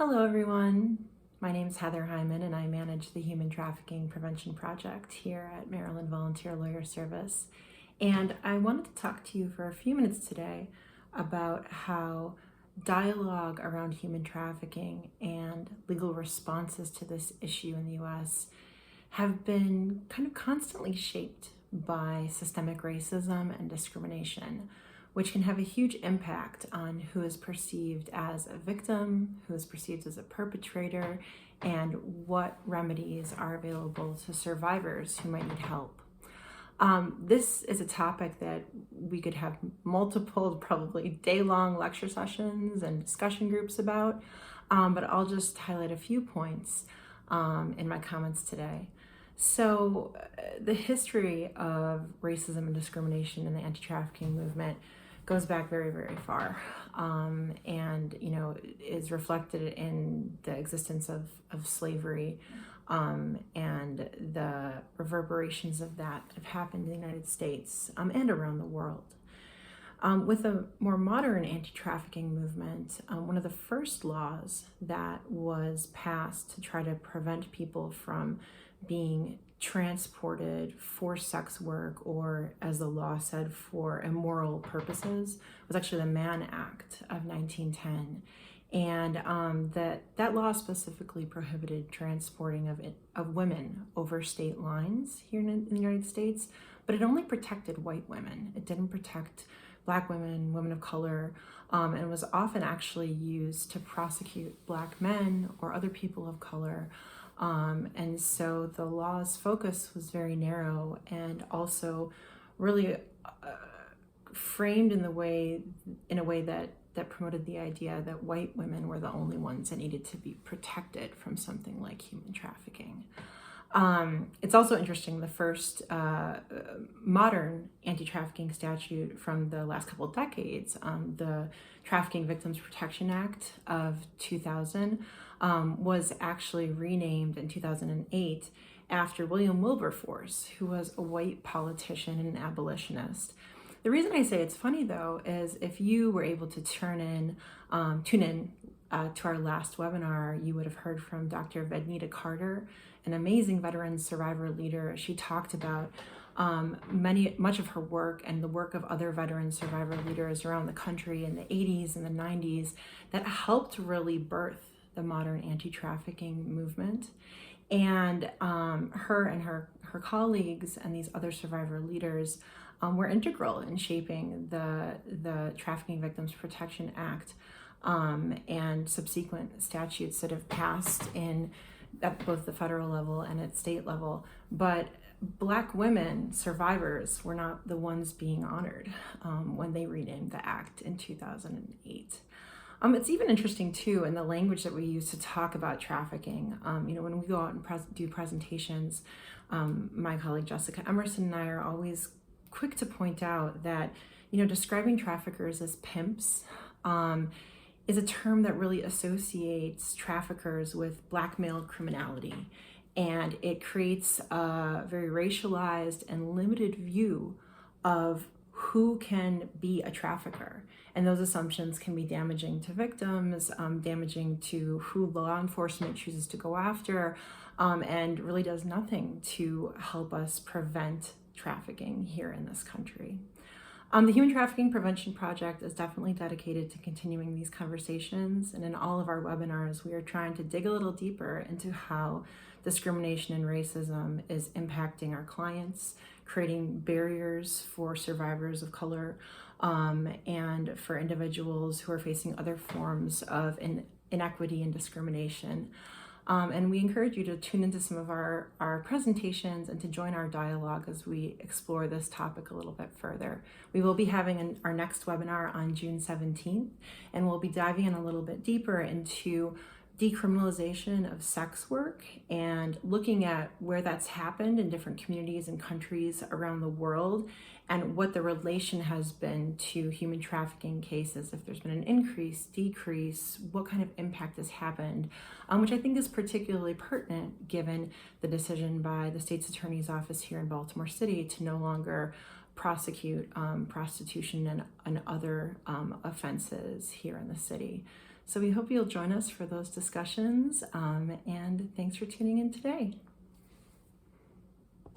Hello everyone, my name is Heather Heiman and I manage the Human Trafficking Prevention Project here at Maryland Volunteer Lawyer Service. And I wanted to talk to you for a few minutes today about how dialogue around human trafficking and legal responses to this issue in the US have been kind of constantly shaped by systemic racism and discrimination, which can have a huge impact on who is perceived as a victim, who is perceived as a perpetrator, and what remedies are available to survivors who might need help. This is a topic that we could have multiple, probably day-long lecture sessions and discussion groups about, but I'll just highlight a few points in my comments today. So the history of racism and discrimination in the anti-trafficking movement goes back very, very far, and is reflected in the existence of slavery and the reverberations of that have happened in the United States and around the world. With a more modern anti-trafficking movement, one of the first laws that was passed to try to prevent people from being transported for sex work, or as the law said, for immoral purposes, was actually the Mann Act of 1910. And that law specifically prohibited transporting of women over state lines here in the United States, but it only protected white women. It didn't protect Black women, women of color, and was often actually used to prosecute Black men or other people of color. And so the law's focus was very narrow and also really framed in a way that promoted the idea that white women were the only ones that needed to be protected from something like human trafficking. It's also interesting, the first modern anti-trafficking statute from the last couple of decades, the Trafficking Victims Protection Act of 2000, was actually renamed in 2008 after William Wilberforce, who was a white politician and an abolitionist. The reason I say it's funny, though, is if you were able to tune in to our last webinar, you would have heard from Dr. Vegeta Carter, an amazing veteran survivor leader. She talked about much of her work and the work of other veteran survivor leaders around the country in the 80s and the 90s that helped really birth the modern anti-trafficking movement. And her and her colleagues and these other survivor leaders were integral in shaping the Trafficking Victims Protection Act and subsequent statutes that have passed at both the federal level and at state level. But Black women survivors were not the ones being honored when they renamed the act in 2008. It's even interesting too in the language that we use to talk about trafficking. When we go out and do presentations, my colleague Jessica Emerson and I are always quick to point out that describing traffickers as pimps is a term that really associates traffickers with blackmail criminality, and it creates a very racialized and limited view of who can be a trafficker. And those assumptions can be damaging to victims, damaging to who law enforcement chooses to go after, and really does nothing to help us prevent trafficking here in this country. The Human Trafficking Prevention Project is definitely dedicated to continuing these conversations, and in all of our webinars, we are trying to dig a little deeper into how discrimination and racism is impacting our clients, creating barriers for survivors of color, and for individuals who are facing other forms of inequity and discrimination. And we encourage you to tune into some of our presentations and to join our dialogue as we explore this topic a little bit further. We will be having our next webinar on June 17th, and we'll be diving in a little bit deeper into decriminalization of sex work and looking at where that's happened in different communities and countries around the world and what the relation has been to human trafficking cases, if there's been an increase, decrease, what kind of impact has happened, which I think is particularly pertinent given the decision by the state's attorney's office here in Baltimore City to no longer prosecute prostitution and other offenses here in the city. So we hope you'll join us for those discussions, and thanks for tuning in today.